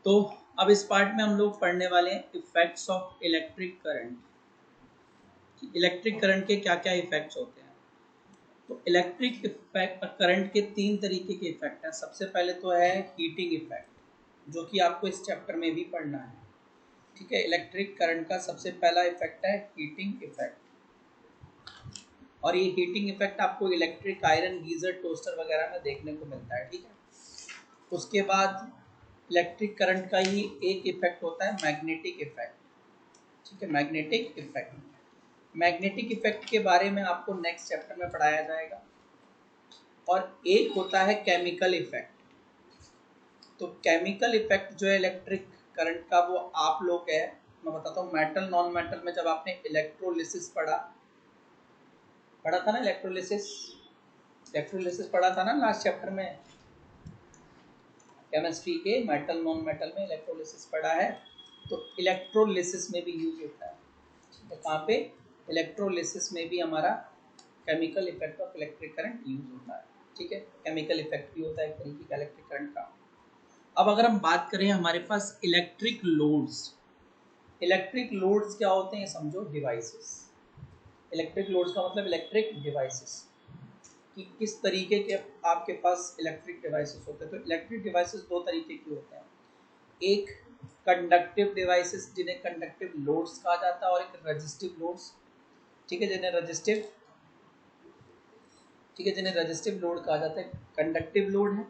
तो अब इस पार्ट में हम लोग पढ़ने वाले हैं effects of electric current. Electric current के क्या क्या इफेक्ट्स होते हैं। तो इलेक्ट्रिक इफेक्ट करंट के तीन तरीके के इफेक्ट हैं। सबसे पहले तो है हीटिंग इफेक्ट, जो कि आपको इस चैप्टर में भी पढ़ना है। ठीक है, इलेक्ट्रिक करंट का सबसे पहला इफेक्ट है हीटिंग इफेक्ट, और ये हीटिंग इफेक्ट आपको इलेक्ट्रिक आयरन, गीजर, टोस्टर वगैरह में देखने को मिलता है। ठीक है, उसके बाद इलेक्ट्रिक करंट का ही एक इफेक्ट होता है मैग्नेटिक इफेक्ट। ठीक है, मैग्नेटिक इफेक्ट। मैग्नेटिक इफेक्ट के बारे में आपको नेक्स्ट चैप्टर में पढ़ाया जाएगा। और एक होता है केमिकल इफेक्ट। तो केमिकल इफेक्ट जो है इलेक्ट्रिक करंट का, वो आप लोग है, मैं बताता हूँ। मेटल नॉन मेटल में जब आपने इलेक्ट्रोलिसिस पढ़ा था ना, इलेक्ट्रोलिसिस पढ़ा था ना लास्ट चैप्टर में, केमिस्ट्री के मेटल नॉन मेटल में इलेक्ट्रोलिसिस पढ़ा है। तो इलेक्ट्रोलिसिस में भी यूज होता है। तो कहाँ पे? इलेक्ट्रोलिसिस में भी हमारा chemical effect of electric current use होता है। ठीक है, केमिकल इफेक्ट भी होता है एक तरीके का इलेक्ट्रिक करंट का। अब अगर हम बात करें हमारे पास इलेक्ट्रिक लोड्स क्या होते हैं समझो, डिवाइसेस। इलेक्ट्रिक लोड्स का मतलब इलेक्ट्रिक डिवाइसेस, कि किस तरीके के आपके पास इलेक्ट्रिक डिवाइसेस होते हैं। तो इलेक्ट्रिक डिवाइसेस दो तरीके के होते हैं। एक कंडक्टिव डिवाइसेस जिन्हें कंडक्टिव लोड्स कहा जाता है, और एक रजिस्टिव लोड्स। ठीक है, जिन्हें रजिस्टिव लोड कहा जाता है। कंडक्टिव लोड है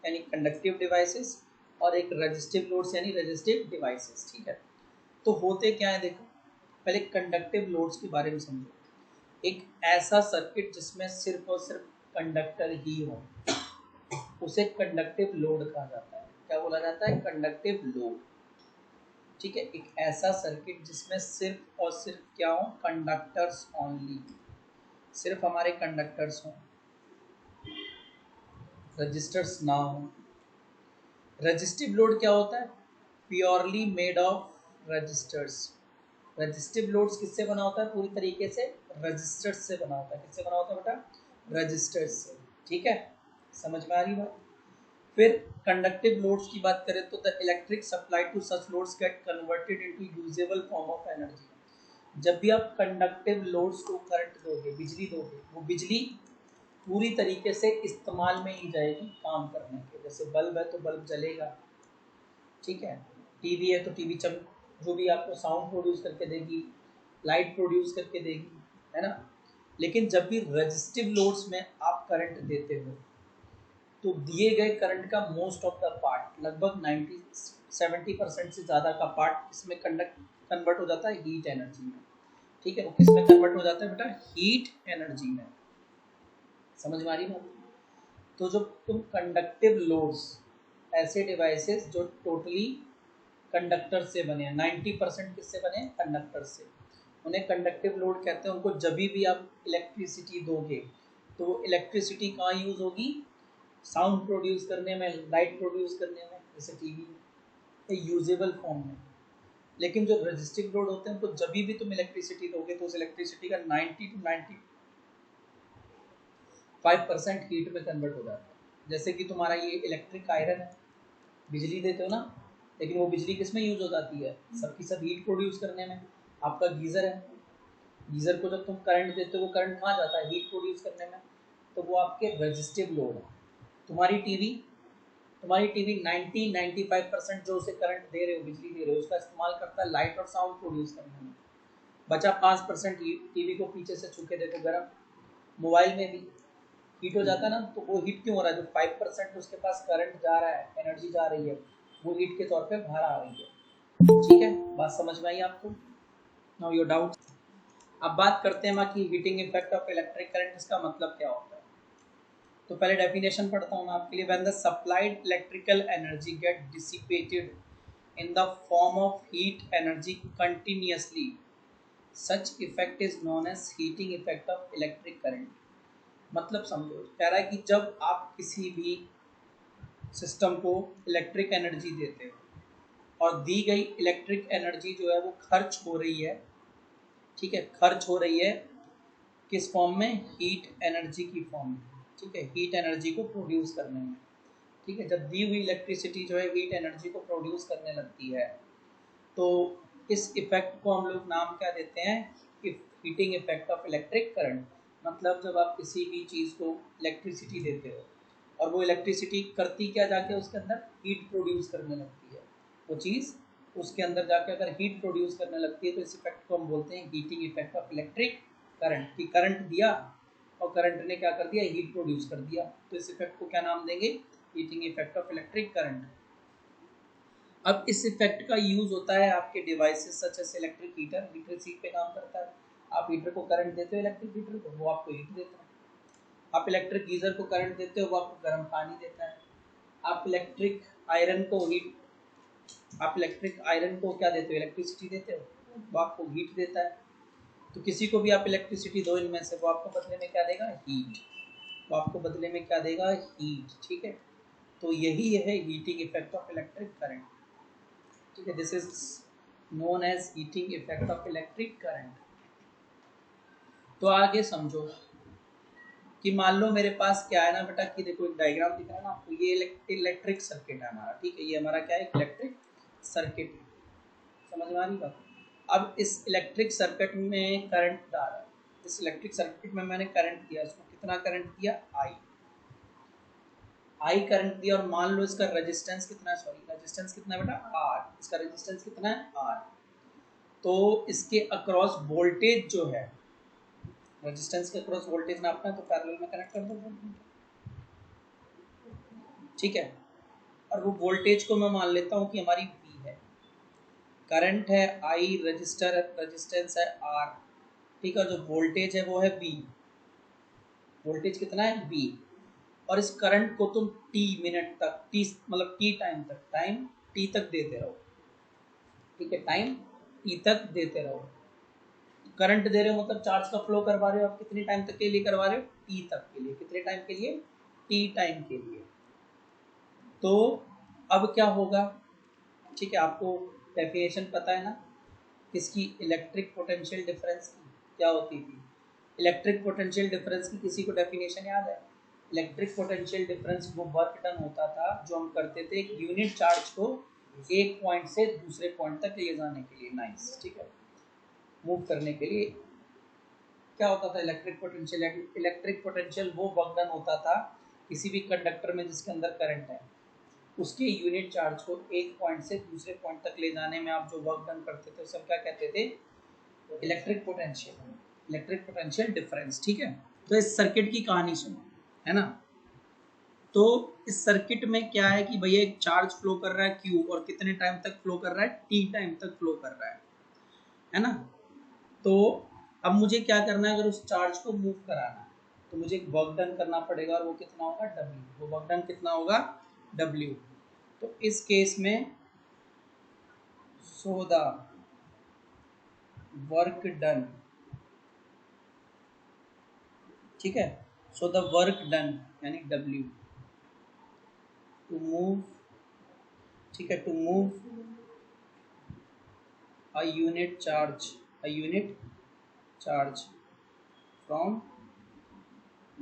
यानी कंडक्टिव डिवाइसेस, और एक रजिस्टिव लोड्स यानी रजिस्टिव डिवाइसेस। ठीक है, तो होते क्या है देखो, पहले कंडक्टिव लोड्स के बारे में समझो। एक ऐसा सर्किट जिसमें सिर्फ और सिर्फ कंडक्टर ही हो, उसे कंडक्टिव लोड कहा जाता है। क्या बोला जाता है? Conductive load. ठीक है, एक ऐसा सर्किट जिसमें सिर्फ और सिर्फ क्या हो? कंडक्टर्स ओनली, सिर्फ हमारे कंडक्टर्स हों, रजिस्टर्स ना हो। रजिस्टिव लोड क्या होता है? Purely made of resistors. Resistive loads किससे बना होता है? पूरी तरीके से रजिस्टर्स से बना होता है। किससे बना होता है बेटा? रजिस्टर्स से। ठीक है, समझ में आ रही बात? फिर कंडक्टिव लोड्स की बात करें तो the electric supply to such loads get converted into usable form of energy. जब भी आप कंडक्टिव लोड्स को करंट दोगे, बिजली दोगे, वो बिजली पूरी तरीके से इस्तेमाल में ही जाएगी काम करने के। जैसे बल्ब है तो बल्ब जलेगा, ठीक है, टीवी है तो टीवी चल, जो भी आपको साउंड प्रोड्यूस करके देगी, लाइट प्रोड्यूस करके देगी, है ना। लेकिन जब भी रजिस्टिव लोड्स में आप करंट देते हो, तो दिए गए करंट का मोस्ट ऑफ द पार्ट, लगभग 70% से ज़्यादा का पार्ट इसमें कन्वर्ट हो जाता है हीट एनर्जी में। ठीक है, वो किसमें कन्वर्ट हो जाता है बेटा? हीट एनर्जी में। समझ में आ रही बात? तो जो तुम कंडक्टिव लोड्स, ऐसे डिवाइसेस जो टोटली कंडक्टर से बने हैं, 90% किससे बने? कंडक्टर से, उन्हें कंडक्टिव लोड कहते हैं। उनको जब भी आप इलेक्ट्रिसिटी दोगे, तो वो इलेक्ट्रिसिटी कहाँ यूज़ होगी? साउंड प्रोड्यूस करने में, लाइट प्रोड्यूस करने में, जैसे टीवी में, यूजेबल फॉर्म में। लेकिन जो रजिस्टिव लोड होते हैं, उनको जब भी तुम इलेक्ट्रिसिटी दोगे, तो उस इलेक्ट्रिसिटी का 90 to 95% हीट में कन्वर्ट हो जाता है। जैसे कि तुम्हारा ये इलेक्ट्रिक आयरन है, बिजली देते हो ना, लेकिन वो बिजली किस में यूज हो जाती है? सबकी सब हीट प्रोड्यूस करने में। आपका गीजर है, गीजर को जब तुम करंट देते हो, वो करंट कहाँ जाता है? हीट प्रोड्यूस करने में। तो वो आपके रजिस्टिव लोड है। तुम्हारी टीवी 90-95% जो उसे करंट दे रहे हो, बिजली दे रहे हो, उसका इस्तेमाल करता है लाइट और साउंड प्रोड्यूस करने में। बचा 5% टीवी को पीछे से छू के देखो गर्म। मोबाइल में भी हीट हो जाता है ना, तो वो हीट क्यों हो रहा है? जो 5% उसके पास करंट जा रहा है, एनर्जी जा रही है, वो हीट के तौर पे बाहर आ रही है। ठीक है, बात समझ में आई आपको? Now your doubt. अब बात करते हैं कि heating effect of electric current, इसका मतलब क्या होता है। तो पहले डेफिनेशन पढ़ता हूँ मैं आपके लिए। When the supplied electrical energy get dissipated in the form of heat energy continuously, such effect is known as heating effect of electric current। मतलब समझो, कह रहा है कि जब आप किसी भी सिस्टम को इलेक्ट्रिक एनर्जी देते हो, और दी गई इलेक्ट्रिक एनर्जी जो है वो खर्च हो रही है, ठीक है, खर्च हो रही है किस फॉर्म में? हीट एनर्जी की फॉर्म में। ठीक है, हीट एनर्जी को प्रोड्यूस करने में। ठीक ठीक है, जब दी हुई इलेक्ट्रिसिटी जो है हीट एनर्जी को प्रोड्यूस करने लगती है, तो इस इफेक्ट को हम लोग नाम क्या देते हैं, heating effect of electric current. मतलब जब आप किसी भी चीज़ को इलेक्ट्रिसिटी देते हो और वो इलेक्ट्रिसिटी करती क्या, जाके उसके अंदर हीट प्रोड्यूस करने लगती है, वो चीज़ उसके अंदर जाके अगर हीट प्रोड्यूस करने लगती है तो इस इफेक्ट को हम बोलते हैं heating effect of electric current. कि करंट दिया और करंट ने क्या कर दिया, हीट प्रोड्यूस कर दिया, तो इस इफेक्ट को क्या नाम देंगे, heating effect of electric current. अब इस इफेक्ट का यूज होता है आपके devices such as electric heater, heater इसी पे काम करता है। आप हीटर को करंट देते हो, इलेक्ट्रिक हीटर को, वो आपको हीट देता है। आप इलेक्ट्रिक गीजर को करंट देते हो, वो आपको गर्म पानी देता है। आप इलेक्ट्रिक आयरन को हीट, आप इलेक्ट्रिक आयरन को क्या देते हो, इलेक्ट्रिसिटी देते हो, वो आपको हीट देता है। तो किसी को भी आप इलेक्ट्रिसिटी दो इनमें से, वो आपको बदले में क्या देगा, हीट। वो आपको बदले में क्या देगा, हीट। ठीक है, तो यही है heating effect of electric current. ठीक है, this is known as heating effect of electric current. तो आगे समझो कि मान लो मेरे पास क्या है ना बेटा, कि देखो एक डायग्राम दिख रहा है ना आपको, ये इलेक्ट्रिक सर्किट है हमारा। ठीक है, ये हमारा क्या है, इलेक्ट्रिक सर्किट। समझ में आ रही बात। अब इस इलेक्ट्रिक सर्किट में करंट डाला, इस इलेक्ट्रिक सर्किट में मैंने करंट दिया, उसको कितना करंट दिया, आई करंट दिया। और मान लो इसका रेजिस्टेंस कितना है, सॉरी रेजिस्टेंस कितना है बेटा, आर। इसका रेजिस्टेंस कितना है, आर। तो इसके अक्रॉस वोल्टेज जो है, रेजिस्टेंस के अक्रॉस वोल्टेज नापना है तो पैरेलल में कनेक्ट कर दो। ठीक है, और वो वोल्टेज को मैं मान लेता हूँ कि हमारी V है, करंट है I, रजिस्टर रेजिस्टेंस है R। ठीक है, जो वोल्टेज है वो है V, वोल्टेज कितना है V। और इस करंट को तुम t मिनट तक, t मतलब t टाइम तक, टाइम t तक देते रहो। ठीक है, टाइम t तक देते रहो। करंट दे रहे हो मतलब चार्ज का फ्लो करवा रहे हो आप, कितने टाइम तक के लिए करवा रहे हो, t तक के लिए। कितने टाइम के लिए, t टाइम के लिए। तो अब क्या होगा, ठीक है, आपको डेफिनेशन पता है ना किसकी, इलेक्ट्रिक पोटेंशियल डिफरेंस की, क्या होती थी, इलेक्ट्रिक पोटेंशियल डिफरेंस की किसी को डेफिनेशन याद है। इलेक्ट्रिक पोटेंशियल डिफरेंस वो वर्क डन होता था जो हम करते थे एक यूनिट चार्ज को एक पॉइंट से दूसरे पॉइंट तक ले जाने के लिए, नाइस, ठीक है, मूव करने के लिए क्या होता था, इलेक्ट्रिक पोटेंशियल। इलेक्ट्रिक पोटेंशियल वो वर्क डन होता था किसी भी कंडक्टर में जिसके अंदर करंट है, उसके यूनिट चार्ज को एक पॉइंट से दूसरे पॉइंट तक ले जाने में आप जो वर्क डन करते थे उसे क्या कहते थे, electric potential, electric potential difference. ठीक है, तो इस सर्किट की कहानी सुनो, है ना। तो इस सर्किट में क्या है कि भैया एक चार्ज फ्लो कर रहा है Q, और कितने टाइम तक फ्लो कर रहा है, T टाइम तक फ्लो कर रहा है ना। तो अब मुझे क्या करना है, अगर उस चार्ज को मूव कराना है तो मुझे एक वर्क डन करना पड़ेगा, और वो कितना होगा, W। वो वर्क डन कितना होगा, W। तो इस केस में सो द वर्क डन, ठीक है, सो द वर्क डन यानी W टू मूव, ठीक है, to move a unit charge from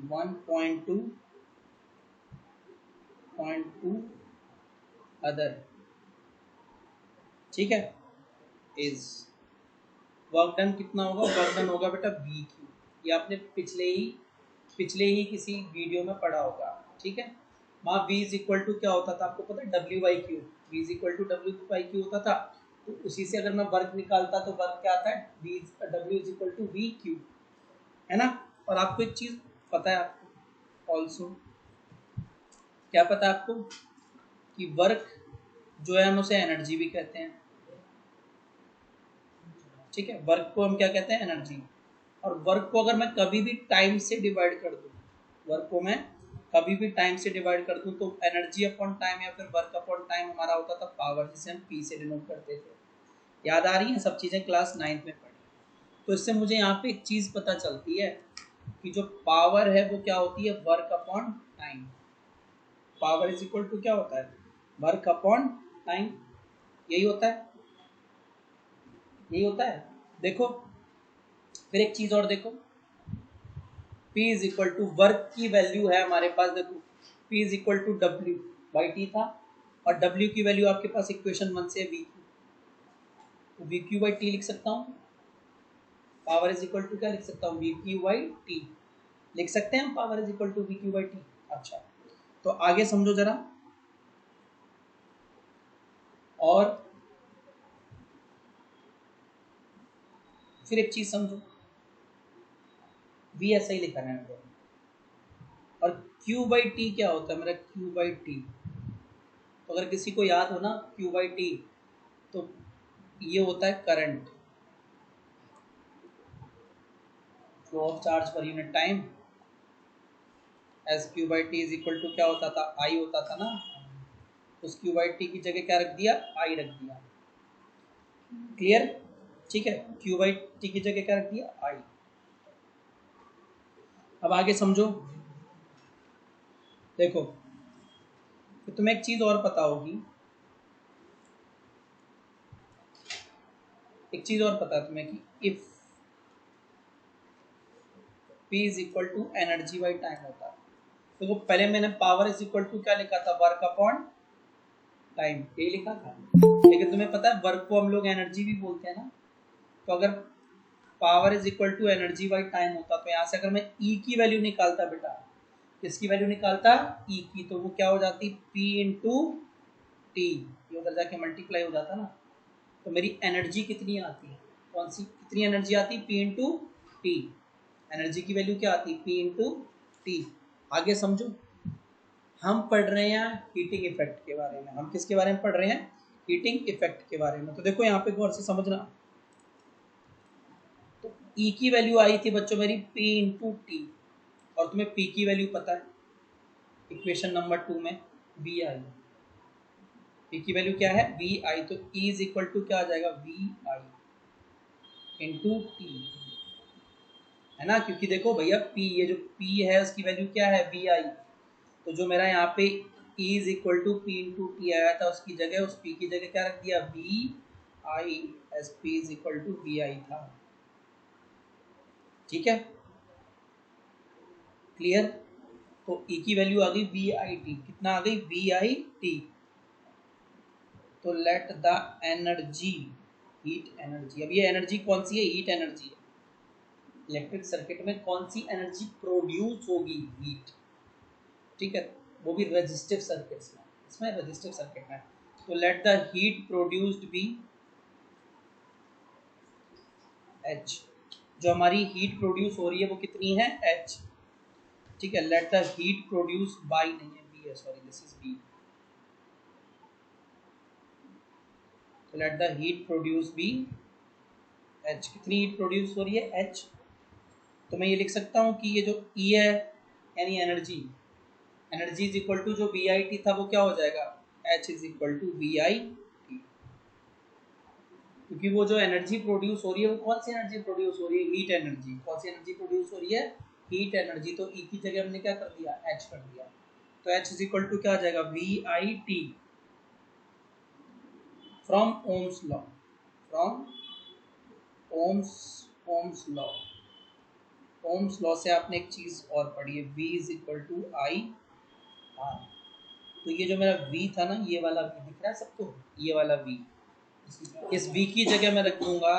one point to other, ठीक है, is वर्क डन कितना होगा, वर्क डन होगा बेटा VQ। ये आपने पिछले ही किसी वीडियो में पढ़ा होगा। ठीक है, वहाँ V इज इक्वल टू क्या होता था आपको पता है, W/Q। V is equal to W/Q होता था। तो उसी से अगर मैं वर्क निकालता तो वर्क क्या आता है, W is equal to VQ, है ना। और आपको एक चीज पता है, आपको ऑल्सो क्या पता है आपको, कि वर्क जो है हम उसे एनर्जी भी कहते हैं। ठीक है, वर्क को हम क्या कहते हैं, एनर्जी। और वर्क को अगर मैं कभी भी टाइम से डिवाइड कर दूं, वर्क को मैं कभी भी टाइम से डिवाइड कर दूं, तो एनर्जी अपॉन टाइम या फिर वर्क अपॉन टाइम हमारा होता था पावर, जिसे हम P से डिनोट करते थे। याद आ रही है सब चीज़ें, क्लास 9th में पढ़ी। तो इससे मुझे यहाँ पे एक चीज़ पता चलती है कि जो पावर है वो क्या होती है, work upon time. Power is equal to क्या होता है, वर्क अपॉन टाइम। यही होता है, यही होता है। देखो फिर एक चीज और देखो, P is equal to work की वैल्यू है हमारे पास, देखो P is equal to W। By T था, और डब्ल्यू की वैल्यू आपके पास इक्वेशन 1 से वी क्यू, तो वी क्यू बाई टी लिख सकता हूँ। पावर इज इक्वल टू क्या लिख सकता हूँ, वी क्यू बाई टी लिख सकते हैं हम, power is equal to V Q by T. अच्छा, तो आगे समझो जरा, और फिर एक चीज समझो, वी ऐसा ही लिखा है, और क्यू बाई टी क्या होता है मेरा, क्यू बाई टी, तो अगर किसी को याद हो ना क्यू बाई टी, तो ये होता है current, flow of charge per unit time, as Q by T is equal to क्या होता था, आई होता था ना, उस क्यू बाई टी की जगह क्या रख दिया, आई रख दिया। क्लियर, ठीक है, क्यू बाई टी की जगह क्या रख दिया, आई। अब आगे समझो, देखो, तो तुम्हें एक चीज और पता होगी, एक चीज और पता है तुम्हें कि if P is equal to energy by time होता है। देखो पहले मैंने पावर इज इक्वल टू क्या लिखा था, वर्क अपॉन टाइम, ये लिखा था, लेकिन तुम्हें पता है वर्क को हम लोग एनर्जी भी बोलते हैं ना, तो अगर power is equal to energy by time होता, तो यहाँ से अगर मैं E की वैल्यू निकालता बेटा, किसकी वैल्यू निकालता, E की, तो वो क्या हो जाती, P इंटू टी, ये उधर जाके मल्टीप्लाई हो जाता ना, तो मेरी एनर्जी कितनी आती है, कौन सी कितनी एनर्जी आती है, P इंटू टी, एनर्जी की वैल्यू क्या आती है, P इंटू टी। आगे समझो, हम पढ़ रहे हैं हीटिंग इफेक्ट के बारे में, हम किसके बारे में पढ़ रहे हैं, हीटिंग इफेक्ट के बारे में। तो देखो यहाँ पे गौर से समझना, तो E की वैल्यू आई थी बच्चों मेरी P इंटू टी, और तुम्हें P की वैल्यू पता है इक्वेशन नंबर 2 में, वी आई, P की वैल्यू क्या है, वी आई, तो E इज इक्वल टू क्या आ जाएगा, वी आई इंटू टी, है ना, क्योंकि देखो भैया P, ये जो P है उसकी वैल्यू क्या है, वी आई, तो जो मेरा यहाँ पे E is equal to P into T आया था, उसकी जगह, उस P की जगह क्या रख दिया, V I, S P is equal to V I था। ठीक है, क्लियर, तो E की वैल्यू आ गई वी आई टी, कितना आ गई, वी आई टी, तो let the energy, heat energy, अब ये एनर्जी कौन सी है, हीट एनर्जी है, इलेक्ट्रिक सर्किट में कौन सी एनर्जी प्रोड्यूस होगी, हीट, ठीक है, वो भी रेजिस्टिव सर्किट्स में, इसमें रेजिस्टिव सर्किट में, तो let the heat produced be H, जो हमारी हीट प्रोड्यूस हो रही है वो कितनी है, H, ठीक है, let the heat produce by, नहीं है बी है, सॉरी दिस इज बी, तो let the heat produce be H, कितनी हीट प्रोड्यूस हो रही है, H, तो मैं ये लिख सकता हूँ कि ये जो E है यानी energy, energy is equal to जो वी आई टी था वो क्या हो जाएगा, H is equal to V I T, क्योंकि वो जो एनर्जी प्रोड्यूस हो रही है वो कौन सी एनर्जी प्रोड्यूस हो रही है, हीट एनर्जी, कौन सी एनर्जी प्रोड्यूस हो रही है, हीट एनर्जी, तो E की जगह हमने क्या कर दिया, H कर दिया, तो H इज इक्वल टू क्या आ जाएगा, V I T from Ohm's law, from Ohm's law, Ohm's law से आपने एक चीज और पढ़ी है, V is equal to I R, तो ये जो मेरा V था ना, ये वाला V दिख रहा है सबको, ये वाला V, इस V की जगह मैं रख दूंगा,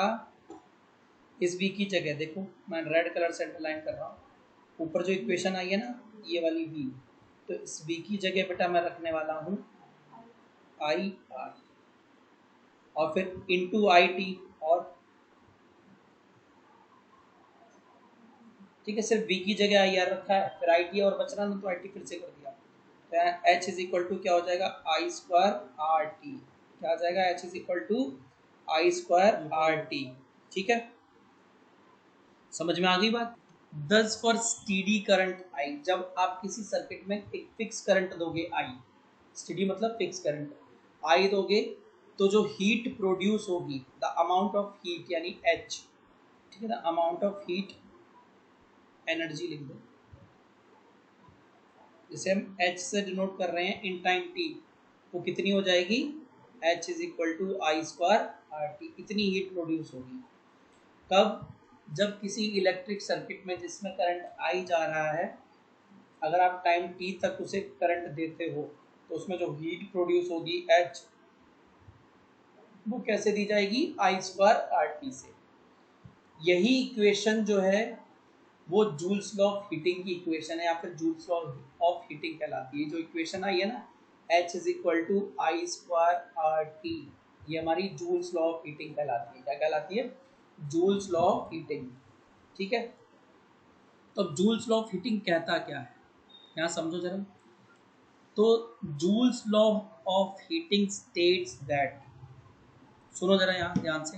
इस V की जगह देखो मैं रेड कलर से अंडरलाइन कर रहा हूँ, ऊपर जो इक्वेशन आई है ना ये वाली V, तो इस V की जगह बेटा मैं रखने वाला हूँ आई आर, और फिर इंटू आई टी, और ठीक है, सिर्फ V की जगह आई आर रखा है, फिर आई टी और बचना ना, तो आई टी फिर से कर दिया, तो H इज इक्वल टू क्या हो जाएगा, आई स्क्वायर आर टी, क्या आ जाएगा, H is equal to I square R T, ठीक है, समझ में आ गई बात। दस फॉर स्टीडी करंट आई, जब आप किसी सर्किट में एक फिक्स करंट दोगे आई, स्टीडी मतलब फिक्स करंट, आई दोगे, तो जो हीट प्रोड्यूस होगी, द अमाउंट ऑफ हीट यानी एच, ठीक है, the amount of heat, energy लिख दो, जिसे हम एच से डिनोट कर रहे हैं इन टाइम टी, वो कितनी हो जाएगी, H is equal to I square R T, इतनी हीट प्रोड्यूस होगी, कब, जब किसी इलेक्ट्रिक सर्किट में जिसमें करंट आई जा रहा है, अगर आप टाइम टी तक उसे करंट देते हो, तो उसमें जो हीट प्रोड्यूस होगी H, वो कैसे दी जाएगी, I² RT से। यही इक्वेशन जो है वो जूल्स लॉ ऑफ हीटिंग की इक्वेशन है, या फिर जूल्स लॉ ऑफ हीटिंग कहलाती है। जो इक्वेशन आई है ना, H = I² RT, ये हमारी जूल्स लॉ ऑफ हीटिंग कहलाती है। क्या कहलाती है, जूल्स लॉ ऑफ हीटिंग। ठीक है, तो अब जूल्स लॉ ऑफ हीटिंग कहता क्या है, यहाँ समझो जरा। तो joules law of heating states that, सुनो जरा यहाँ ध्यान से,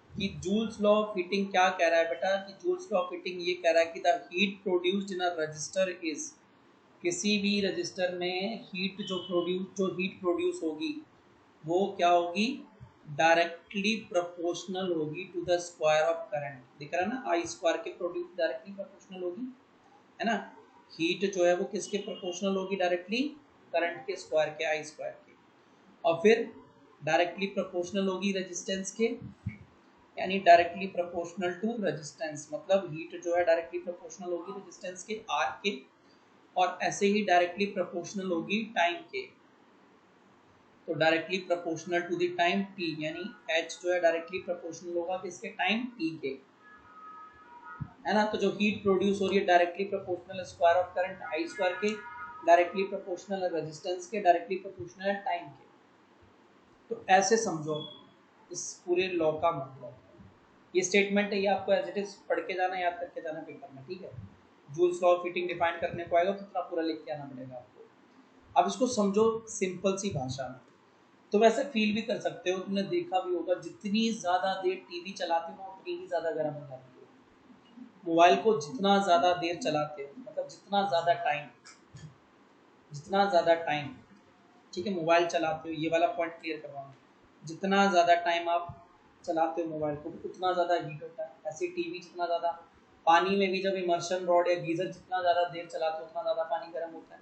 कि जूल्स लॉ ऑफ हीटिंग क्या कह रहा है बेटा, कि जूल्स लॉ ऑफ हीटिंग ये कह रहा है कि the heat produced in a resistor is, किसी भी रजिस्टर में जो हीट प्रोड्यूस होगी वो क्या होगी, डायरेक्टली प्रोपोर्शनल होगी to the square of current. दिख रहा है ना, I² के प्रोड्यूस डायरेक्टली प्रोपोर्शनल होगी, है ना। हीट जो है वो किसके प्रोपोर्शनल होगी, डायरेक्टली करंट के स्क्वायर के, I² के। और फिर डायरेक्टली प्रोपोर्शनल होगी रेजिस्टेंस के, यानी डायरेक्टली प्रोपोर्शनल टू रेजिस्टेंस, मतलब हीट जो है डायरेक्टली प्रोपोर्शनल होगी रेजिस्टेंस के R के, और ऐसे ही डायरेक्टली प्रोपोर्शनल होगी टाइम के, तो directly proportional to the time t, यानी H जो है डायरेक्टली प्रोपोर्शनल होगा किसके, टाइम t के, है ना। तो जो हीट प्रोड्यूस हो रही है directly proportional square of current I² के, डायरेक्टली प्रोपोर्शनल रेजिस्टेंस के, डायरेक्टली प्रोपोर्शनल टाइम के। तो ऐसे समझो इस पूरे लॉ का मतलब, ये स्टेटमेंट है, ये आपको एज इट इज पढ़ के जाना, याद करके जाना पेपर में, ठीक है। Joules law of heating define करने को आएगा तो इतना पूरा लिख के आना पड़ेगा आपको। अब इसको समझो सिंपल सी भाषा में, तो वैसे फील भी कर सकते हो, तुमने देखा भी होगा, जितनी ज़्यादा देर टीवी चलाते हो उतनी ही ज़्यादा गर्म हो जाती है। मोबाइल को जितना ज़्यादा देर चलाते हो, मतलब जितना ज़्यादा टाइम, ठीक है, मोबाइल चलाते हो, ये वाला पॉइंट क्लियर करवाऊँ, जितना ज़्यादा टाइम आप चलाते हो मोबाइल को उतना ज़्यादा हीट होता है। ऐसे टीवी जितना ज़्यादा, पानी में भी जब इमर्शन रॉड या गीज़र जितना ज़्यादा देर चलाते हो उतना ज़्यादा पानी गर्म होता है।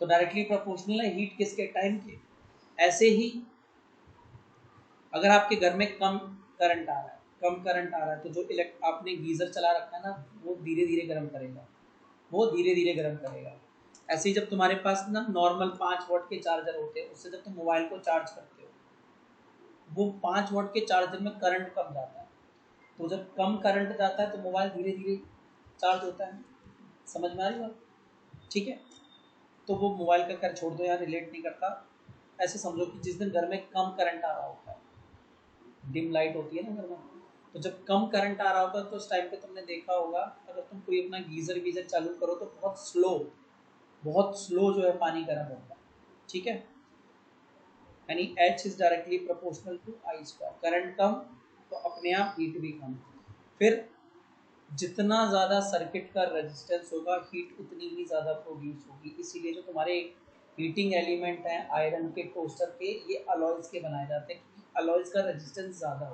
तो डायरेक्टली प्रोपोर्शनल है हीट किसके, टाइम के। ऐसे ही अगर आपके घर में कम करंट आ रहा है तो जो आपने गीज़र चला रखा है ना, वो धीरे धीरे गर्म करेगा। ऐसे ही जब तुम्हारे पास ना नॉर्मल 5 वाट के चार्जर होते हैं, उससे जब तुम मोबाइल को चार्ज करते हो, वो 5 वाट के चार्जर में करंट कम जाता है, तो जब कम करंट जाता है तो मोबाइल धीरे धीरे चार्ज होता है। समझ में आ रही बात, ठीक है। तो वो मोबाइल का कर छोड़ दो, यहाँ रिलेट नहीं करता। ऐसे समझो कि जिस दिन घर में कम करंट आ रहा होता है, डिम लाइट होती है ना घर में, तो जब कम करंट आ रहा होता है तो उस टाइम पे तुमने देखा होगा, अगर तुम कोई अपना गीज़र वीज़र चालू करो तो बहुत स्लो जो है पानी गर्म होता है, ठीक है। यानी H is directly proportional to I², current कम तो अपने आप हीट भी कम। फिर जितना ज़्यादा सर्किट का रेजिस्टेंस होगा हीट उतनी ही ज़्यादा प्रोड्यूस होगी। इसीलिए जो तुम्हारे हीटिंग एलिमेंट हैं आयरन के, टोस्टर के, ये अलॉयज़ के बनाए जाते हैं, क्योंकि अलॉयज़ का रेजिस्टेंस ज़्यादा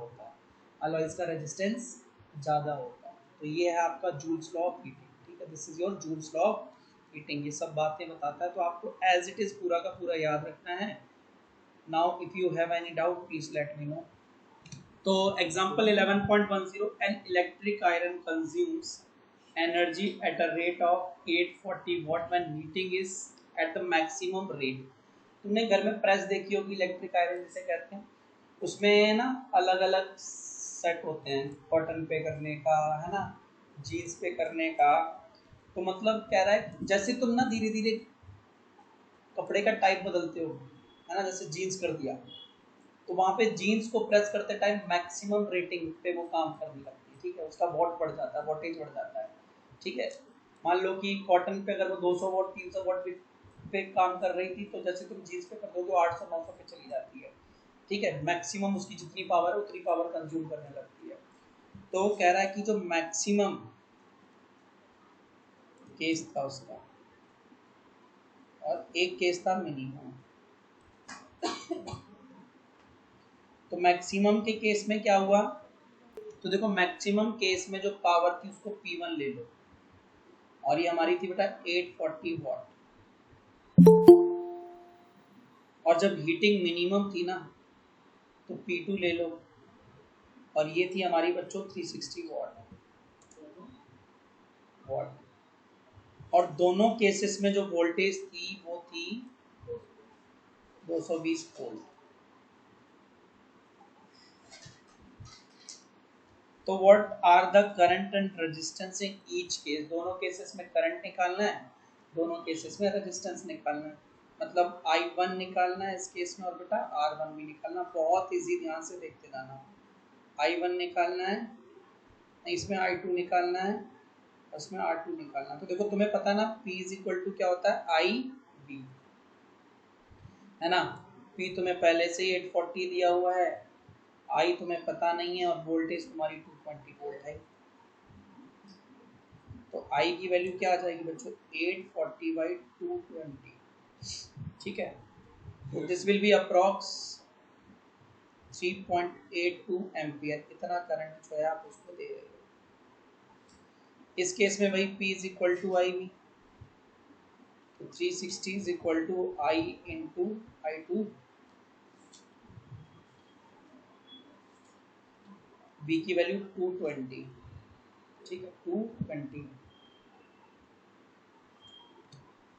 होता है। तो ये है आपका जूल्स लॉ ऑफ हीटिंग, ठीक है। This is your joules law of heating, ये सब बातें बताता है, तो आपको एज इट इज़ पूरा का पूरा याद रखना है। Now if you have any doubt please let me know. तो example 11.10, an electric iron consumes energy at a rate of 840 watt when heating is at the maximum rate. तुमने घर में प्रेस देखी होगी, इलेक्ट्रिक आयरन जिसे कहते हैं, उसमें ना अलग अलग सेट होते हैं, कॉटन पे करने का, है ना, जीन्स पे करने का। तो मतलब कह रहा है जैसे तुम ना धीरे धीरे कपड़े का टाइप बदलते हो, है ना, जैसे जीन्स कर दिया तो वहाँ पे जीन्स को प्रेस करते टाइम मैक्सिमम रेटिंग पे वो काम करने लगती है, ठीक है, उसका वॉट बढ़ जाता है, वॉटेज बढ़ जाता है, ठीक है। मान लो कि कॉटन पे अगर वो 200 वॉट 300 वॉट पे काम कर रही थी, तो जैसे तुम जीन्स पे कर दो तो 800 900 पे चली जाती है, ठीक है। मैक्सिमम उसकी जितनी पावर है उतनी पावर कंज्यूम करने लगती है। तो कह रहा है कि जो मैक्सिमम केस था उसका, और एक केस था मिनिमम। तो मैक्सिमम के केस में क्या हुआ, तो देखो मैक्सिमम केस में जो पावर थी उसको P1 ले लो, और ये हमारी थी बेटा 840 वॉट। और जब हीटिंग मिनिमम थी ना तो P2 ले लो, और ये थी हमारी बच्चों 360 वॉट। और दोनों केसेस में जो वोल्टेज थी वो थी 220 वोल्ट। तो what are the current and resistance in each case, दोनों केसेस में करंट निकालना है, दोनों केसेस में रेजिस्टेंस निकालना है, मतलब I1 निकालना है इस केस में और बेटा R1 भी निकालना। बहुत इजी, ध्यान से देखते जाना। I1 निकालना है, इसमें I2 निकालना है, इसमें R2 निकालना है। तो देखो तुम्हें पता ना P इज इक्वल टू क्या होता है, IB, है ना। P तुम्हें पहले से ही 840 दिया हुआ है, I तुम्हें पता नहीं है और वोल्टेज तुम्हारी 220 वोल्ट है। तो I की वैल्यू क्या आ जाएगी बच्चों, 840 बाई 220, ठीक है। तो this will be approx 3.82 ampere, इतना करंट जो है आप उसको दे रहे हो। इस केस में भाई P is equal to I V, तो 360 is equal to I into I2, B की वैल्यू 220, ठीक है 220।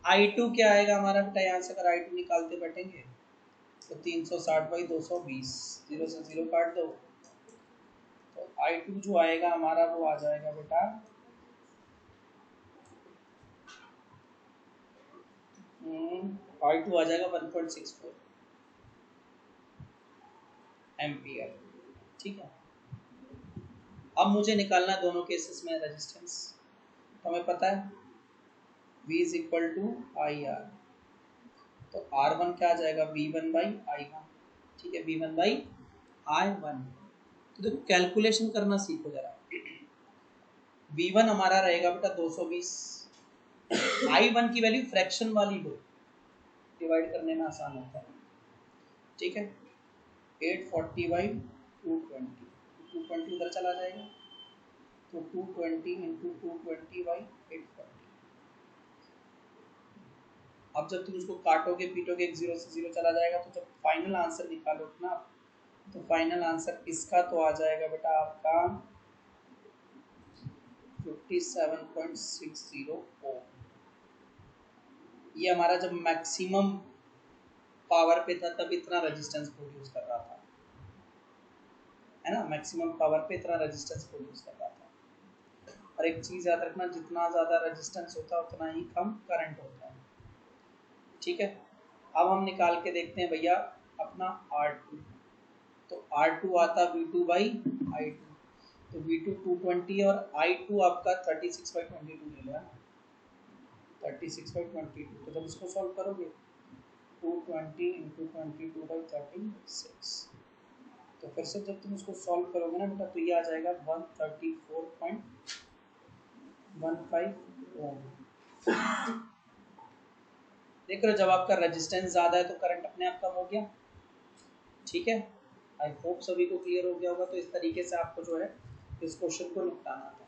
I2 क्या आएगा हमारा बेटा, यहाँ से अगर I2 निकालते बैठेंगे तो 360 बाई 220, 0 से 0 काट दो, तो I2 जो आएगा हमारा वो आ जाएगा बेटा I2 आ जाएगा 1.64 एम्पियर, ठीक है। अब मुझे निकालना दोनों केसेस में रेजिस्टेंस, तो हमें पता है V is equal to I R, तो R1 क्या आ जाएगा, V1 बाई I1, ठीक है, V1 बाई I1। तो देखो कैलकुलेशन करना सीखो जरा। V1 हमारा रहेगा बेटा 220, I1 की वैल्यू फ्रैक्शन वाली लो, डिवाइड करने में आसान होता है, ठीक है। 840 बाई 220, 220 उधर चला जाएगा, तो 220 इंटू 220 बाई 840। अब जब तुम उसको काटोगे पीटोगे, एक 0 से 0 चला जाएगा, तो जब फाइनल आंसर निकालोगे ना, तो फाइनल आंसर इसका तो आ जाएगा बेटा आपका 57.60 ओम। ये हमारा जब मैक्सिमम पावर पे था तब इतना रेजिस्टेंस प्रोड्यूस कर रहा था, है ना, मैक्सिमम पावर पे इतना रेजिस्टेंस प्रोड्यूस कर रहा था। और एक चीज याद रखना, जितना ज्यादा रेजिस्टेंस होता है उतना ही कम करंट होता है, ठीक है। अब हम निकाल के देखते हैं भैया अपना R2, तो R2 आता V2 बाई I2, तो V2 220 और I2 आपका 36/22 ले लिया, 36/22। तो जब इसको सॉल्व करोगे 220 इंटू 22/36, तो फिर से जब तुम इसको सॉल्व करोगे ना बेटा, तो ये आ जाएगा 134.15 ओम। देख रहे हो, जब आपका रेजिस्टेंस ज़्यादा है तो करंट अपने आप कम हो गया, ठीक है। आई होप सभी को क्लियर हो गया होगा। तो इस तरीके से आपको जो है इस क्वेश्चन को निपटाना था।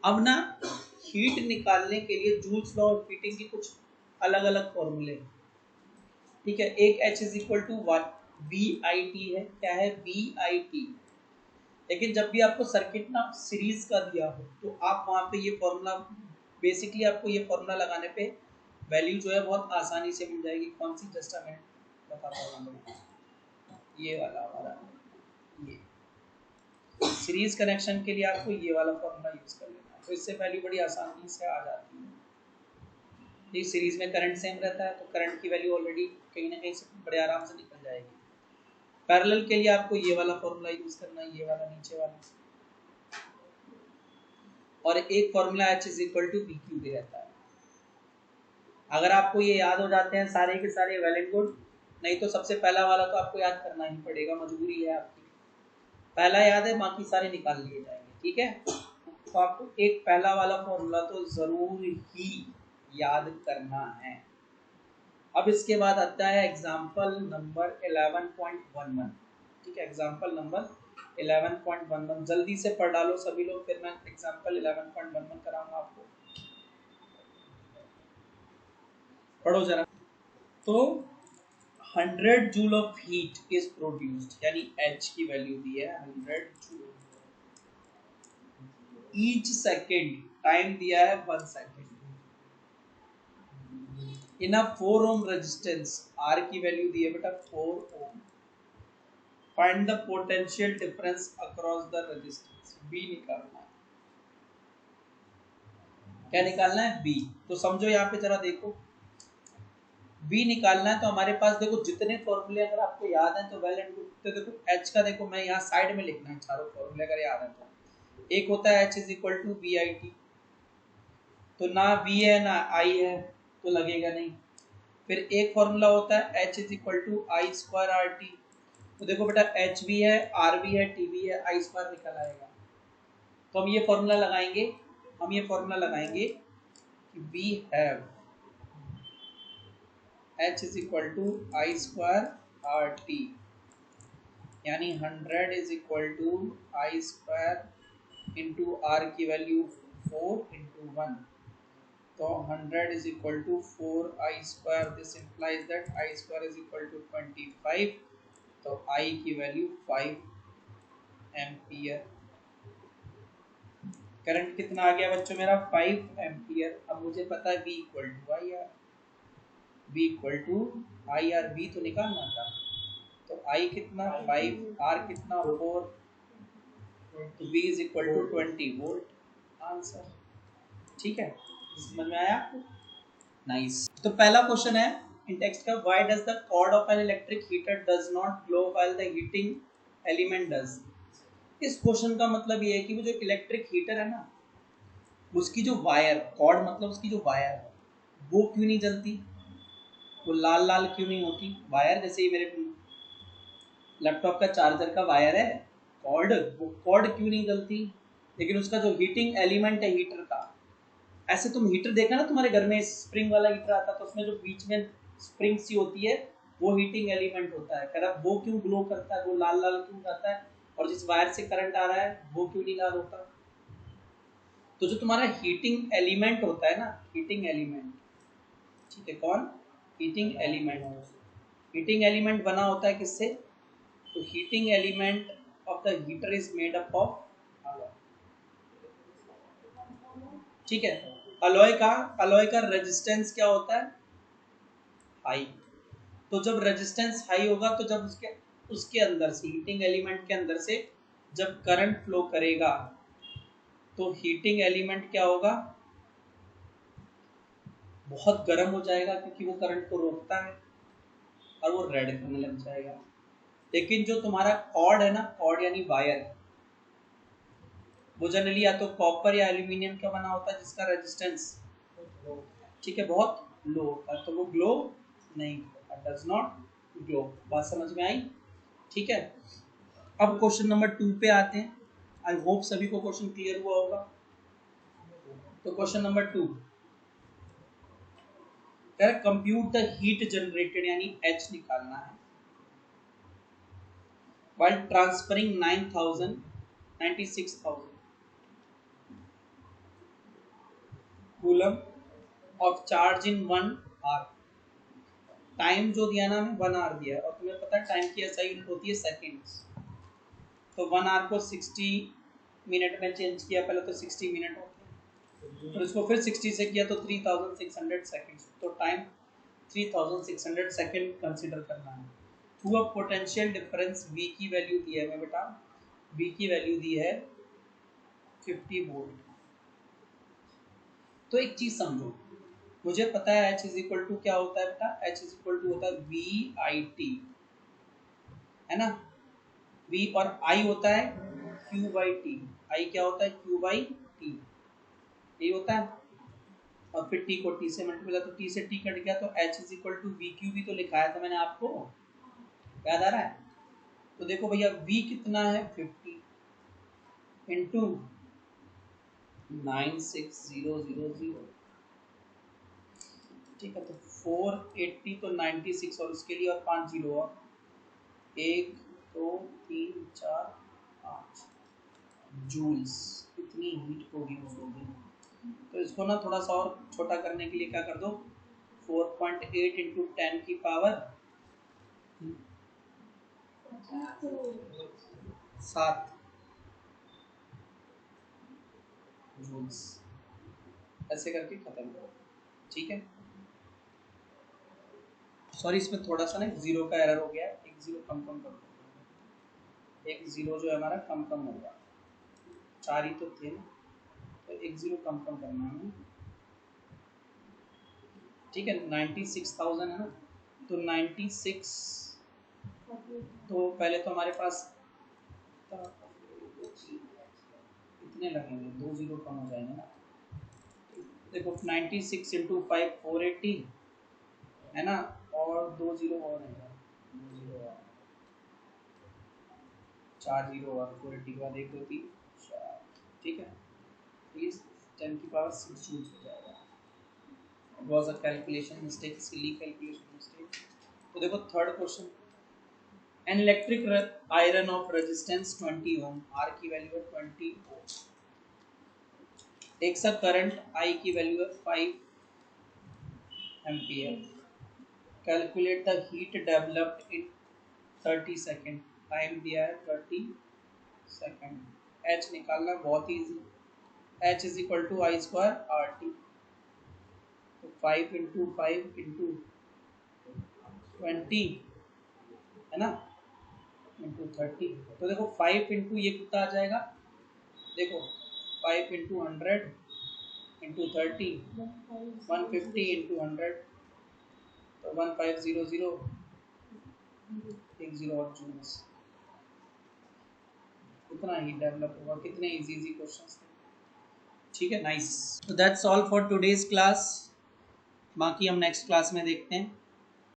अब ना हीट निकालने के लिए जूल्स लॉ ऑफ हीटिंग की कुछ अलग अलग फॉर्मूले, ठीक है। एक H is equal to VIT है, क्या है VIT। लेकिन जब भी आपको सर्किट ना सीरीज का दिया हो तो आप वहाँ पे ये फॉर्मूला, बेसिकली आपको ये फॉर्मूला लगाने पे वैल्यू जो है बहुत आसानी से मिल जाएगी। कौन सी, जस्ट मैं बताता हूँ, ये वाला हमारा, ये सीरीज कनेक्शन के लिए आपको ये वाला फॉर्मूला यूज कर लेना है, तो इससे वैल्यू बड़ी आसानी से आ जाती है। ये सीरीज में करंट सेम रहता है तो करंट की वैल्यू ऑलरेडी कहीं ना कहीं से बड़े आराम से निकल जाएगी। पैरेलल के लिए आपको ये वाला फॉर्मूला यूज करना है, ये वाला नीचे वाला, और एक formula H is equal to BQ भी रहता है। अगर आपको ये याद हो जाते हैं सारे के सारे वेल एंड गुड, नहीं तो सबसे पहला वाला तो आपको याद करना ही पड़ेगा, मजबूरी है आपकी। पहला याद है, बाकी सारे निकाल लिए जाएंगे, ठीक है। तो आपको एक पहला वाला फॉर्मूला तो जरूर ही याद करना है। अब इसके बाद आता है एग्जाम्पल नंबर 11.11, ठीक है। एग्जाम्पल नंबर 11.11 जल्दी से पढ़ डालो सभी लोग, फिर मैं एग्जाम्पल 11.11 कराऊंगा आपको, पढ़ो जरा। तो 100 joule of heat is produced, यानी H की वैल्यू दी है 100 जूल, ईच सेकेंड टाइम दिया है 1 second, in a 4 ohm resistance, R की वैल्यू दी है बेटा 4 ohm, find the potential difference across the resistance, B निकालना है। क्या निकालना है? बी। तो समझो यहाँ पे जरा देखो, बी निकालना है तो हमारे पास देखो जितने फॉर्मूले अगर आपको याद है तो वेल एंड गुड। तो देखो एच का देखो मैं यहाँ साइड में लिखना है चारों फॉर्मूले अगर याद है तो। एक होता है H is equal to B I T, तो ना वी है ना आई है तो लगेगा नहीं। फिर एक फॉर्मूला होता है H is equal to I square R T, तो देखो बेटा एच भी है आर भी है टी भी है, आई स्क्वायर निकल आएगा। तो हम ये फॉर्मूला लगाएंगे कि we have H is equal to I square R T, यानी 100 is equal to I square into R की वैल्यू 4 इंटू 1, तो 100 is equal to 4i square, this implies that I square is equal to 25, तो I की value 5 ampere. Current कितना आ गया बच्चों मेरा? 5 ampere. अब मुझे पता है V equal to I R, V equal to I R, V तो निकालना था, तो I कितना 5, R कितना 4, तो V is equal to 20 volt. Answer ठीक है, समझ में आया आपको? नाइस। तो पहला क्वेश्चन है इन टेक्स्ट का, why does the cord of an electric heater does not glow while the heating element does. इस क्वेश्चन का मतलब ये है कि वो जो इलेक्ट्रिक हीटर है ना, उसकी जो वायर, कॉर्ड मतलब उसकी जो वायर है, वो क्यों नहीं जलती, वो लाल लाल क्यों नहीं होती वायर? जैसे ये मेरे लैपटॉप का चार्जर का वायर है कॉर्ड, वो कॉर्ड क्यों नहीं जलती? लेकिन उसका जो हीटिंग एलिमेंट है हीटर का, ऐसे तुम हीटर देखा ना तुम्हारे घर में स्प्रिंग वाला हीटर आता है, तो उसमें जो बीच में स्प्रिंग सी होती है वो हीटिंग एलिमेंट होता है। कह रहा वो क्यों ग्लो करता है, वो लाल लाल क्यों जाता है, और जिस वायर से करंट आ रहा है वो क्यों नहीं लाल होता? तो जो तुम्हारा हीटिंग एलिमेंट होता है ना, हीटिंग एलिमेंट, ठीक है, कौन? Heating element. हीटिंग एलिमेंट बना होता है किससे? तो heating element of the heater is made up of alloy, ठीक है। अलॉय का रेजिस्टेंस क्या होता है? हाई। तो जब रेजिस्टेंस हाई होगा तो जब उसके उसके अंदर से, हीटिंग एलिमेंट के अंदर से जब करंट फ्लो करेगा तो हीटिंग एलिमेंट क्या होगा? बहुत गर्म हो जाएगा, क्योंकि वो करंट को रोकता है, और वो रेड करने लग जाएगा। लेकिन जो तुम्हारा कॉर्ड है ना, कॉर्ड यानी वायर, वो जनरली या तो कॉपर या एल्यूमिनियम का बना होता है, जिसका रेजिस्टेंस, ठीक है, बहुत लो होता है, तो वो ग्लो नहीं करता, डज नॉट ग्लो। बात समझ में आई? ठीक है। अब क्वेश्चन नंबर 2 पे आते हैं। आई होप सभी को क्वेश्चन क्लियर हुआ होगा। तो question number 2 compute the heat generated, यानी H निकालना है, while transferring 96,000 coulomb of charge in 1 hour. Time जो दिया ना हमें 1 आवर दिया है, और तुम्हें पता है टाइम की SI यूनिट होती है सेकंड्स, तो 1 आवर को 60 मिनट में चेंज किया, पहले तो 60 मिनट होते हैं, फिर इसको फिर 60 से किया तो 3600 सेकंड्स, तो टाइम 3600 सेकंड कंसीडर करना है। Through a potential difference, V की वैल्यू दी है हमें बेटा, V की वैल्यू दी है 50 वोल्ट। तो एक चीज समझो, मुझे पता है H इज इक्वल टू क्या होता है बेटा? H इज इक्वल टू होता है VIT, है ना, V, और I होता है Q/T। I क्या होता है? Q/T, यही होता है। और फिर T को T से मल्टीप्लाई, तो T से T कट गया, तो H is equal to VQ भी तो लिखाया था मैंने आपको, याद आ रहा है? तो देखो भैया V कितना है? 50 इंटू 96000, ठीक है, तो 480, तो 96, और उसके लिए और 5 जीरो, और 1 2 3 4 5 जूल्स, इतनी हीट प्रोड्यूस होगी। तो इसको ना थोड़ा सा और छोटा करने के लिए क्या कर दो, 4.8 इंटू 10 की पावर 7 जूल्स, ऐसे करके खत्म करो, ठीक है। सॉरी इसमें थोड़ा सा ना जीरो का एरर हो गया है, एक जीरो कम कर दो, एक जीरो जो है हमारा कम हो गया, 4 ही तो थे ना, तो एक जीरो कम करना है हमें, ठीक है। 96,000 है ना, तो 96, तो पहले तो हमारे पास कितने लगेंगे, 2 जीरो कम हो जाएंगे ना, देखो 96 इंटू 5 480 है ना, और 2 जीरो और है, 2 जीरो और, 4 जीरो और 480 के बाद 1 2 3 4, ठीक है, प्लीज 10 की पावर 6 जूल्स हो जाएगा। It was a calculation mistake, silly calculation mistake। तो देखो third question, an electric iron of resistance 20 ohm, R की वैल्यू है 20 ohm, takes a current I की वैल्यू है 5 ampere, calculate the heat developed in 30 second, time दिया है 30 second, H निकालना बहुत easy, H is equal to I square R T, तो 5 into 5 into 20 है ना, इंटू 30, तो देखो 5 इंटू ये कितना आ जाएगा, देखो 5 इंटू 100 इंटू 30, 150 इंटू 100, तो 1500, एक जीरो और जूल्स, कितना ही डेवलप होगा, कितने इजी क्वेश्चंस थे, ठीक है, नाइस। तो that's all for today's class, बाकी हम नेक्स्ट क्लास में देखते हैं।